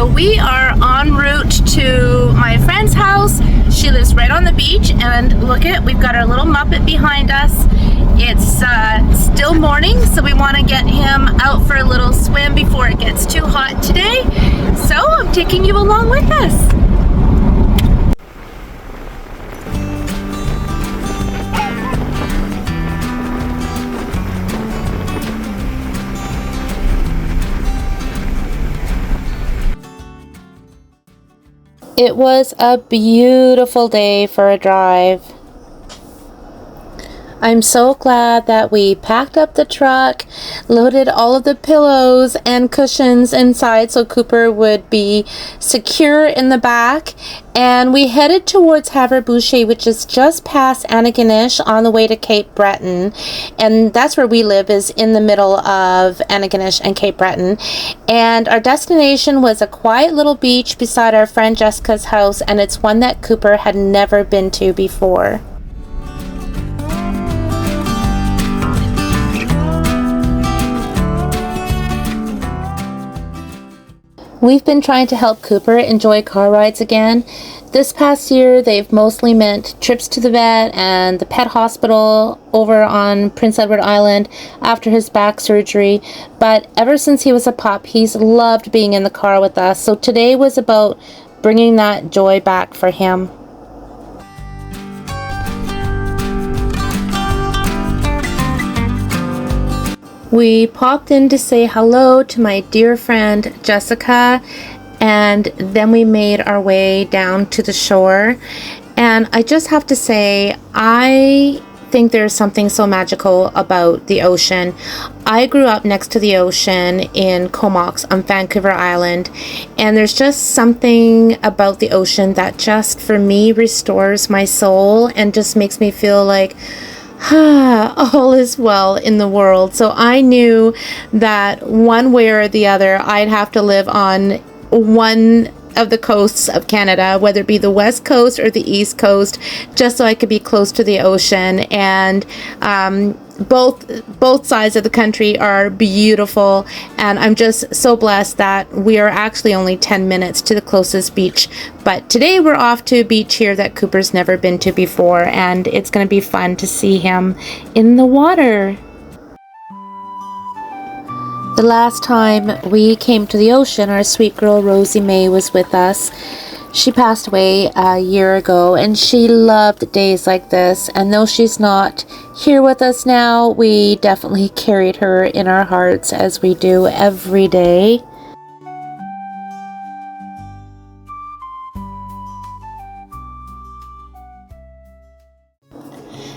So we are en route to my friend's house. She lives right on the beach, and look at, we've got our little Muppet behind us. It's still morning, so we want to get him out for a little swim before it gets too hot today. So I'm taking you along with us. It was a beautiful day for a drive. I'm so glad that we packed up the truck, loaded all of the pillows and cushions inside so Cooper would be secure in the back, and we headed towards Havre Boucher, which is just past Antigonish on the way to Cape Breton, and that's where we live, is in the middle of Antigonish and Cape Breton. And our destination was a quiet little beach beside our friend Jessica's house, and it's one that Cooper had never been to before. We've been trying to help Cooper enjoy car rides again. This past year, they've mostly meant trips to the vet and the pet hospital over on Prince Edward Island after his back surgery. But ever since he was a pup, he's loved being in the car with us. So today was about bringing that joy back for him. We popped in to say hello to my dear friend Jessica, and then we made our way down to the shore. And I just have to say, I think there's something so magical about the ocean. I grew up next to the ocean in Comox on Vancouver Island, and there's just something about the ocean that just for me restores my soul and just makes me feel like all is well in the world. So I knew that one way or the other I'd have to live on one of the coasts of Canada, whether it be the west coast or the east coast, just so I could be close to the ocean. And both sides of the country are beautiful, and I'm just so blessed that we are actually only 10 minutes to the closest beach. But today we're off to a beach here that Cooper's never been to before, and it's going to be fun to see him in the water. The last time we came to the ocean, our sweet girl Rosey May was with us. She passed away a year ago, and she loved days like this. And though she's not here with us now, we definitely carried her in our hearts as we do every day.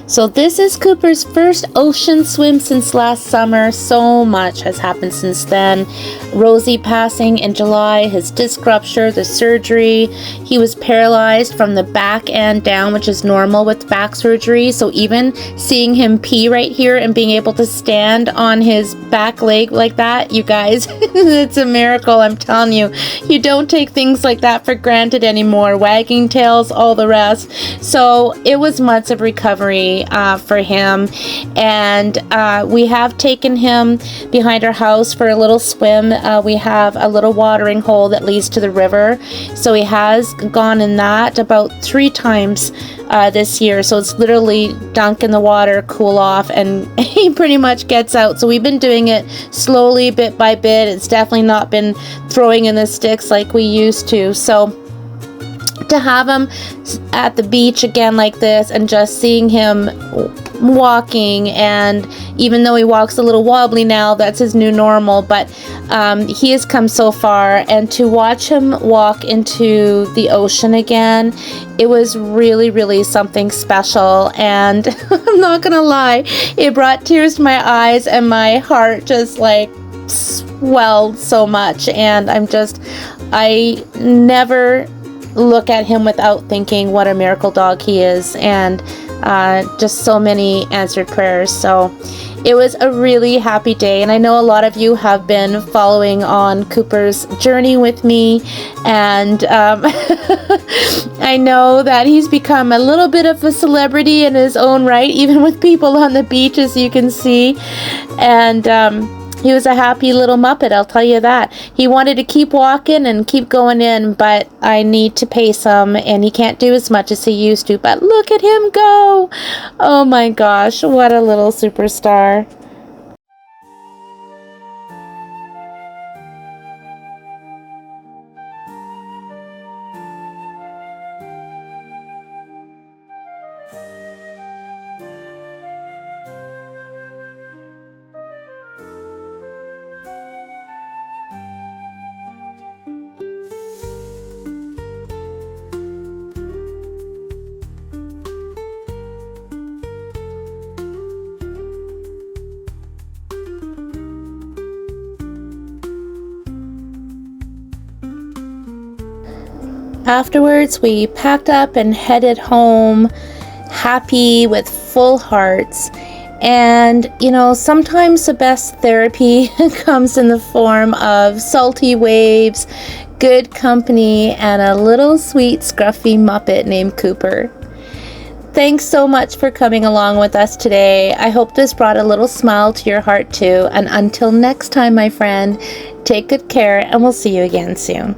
So this is Cooper's first ocean swim since last summer. So much has happened since then. Rosey passing in July, his disc rupture, the surgery. He was paralyzed from the back end down, which is normal with back surgery. So even seeing him pee right here and being able to stand on his back leg like that, you guys, it's a miracle, I'm telling you. You don't take things like that for granted anymore. Wagging tails, all the rest. So it was months of recovery for him, and we have taken him behind our house for a little swim. We have a little watering hole that leads to the river, so he has gone in that about 3 times this year. So it's literally dunk in the water, cool off, and he pretty much gets out. So we've been doing it slowly, bit by bit. It's definitely not been throwing in the sticks like we used to. So to have him at the beach again like this and just seeing him walking, and even though he walks a little wobbly now, that's his new normal, but he has come so far, and to watch him walk into the ocean again, it was really, really something special. And I'm not gonna lie, it brought tears to my eyes, and my heart just like swelled so much. And I never look at him without thinking what a miracle dog he is, and just so many answered prayers. So it was a really happy day, and I know a lot of you have been following on Cooper's journey with me, and I know that he's become a little bit of a celebrity in his own right, even with people on the beach, as you can see. And He was a happy little Muppet, I'll tell you that. He wanted to keep walking and keep going in, but I need to pace him, and he can't do as much as he used to. But look at him go! Oh my gosh, what a little superstar. Afterwards, we packed up and headed home, happy with full hearts. And, you know, sometimes the best therapy comes in the form of salty waves, good company, and a little sweet, scruffy Muppet named Cooper. Thanks so much for coming along with us today. I hope this brought a little smile to your heart too. And until next time, my friend, take good care, and we'll see you again soon.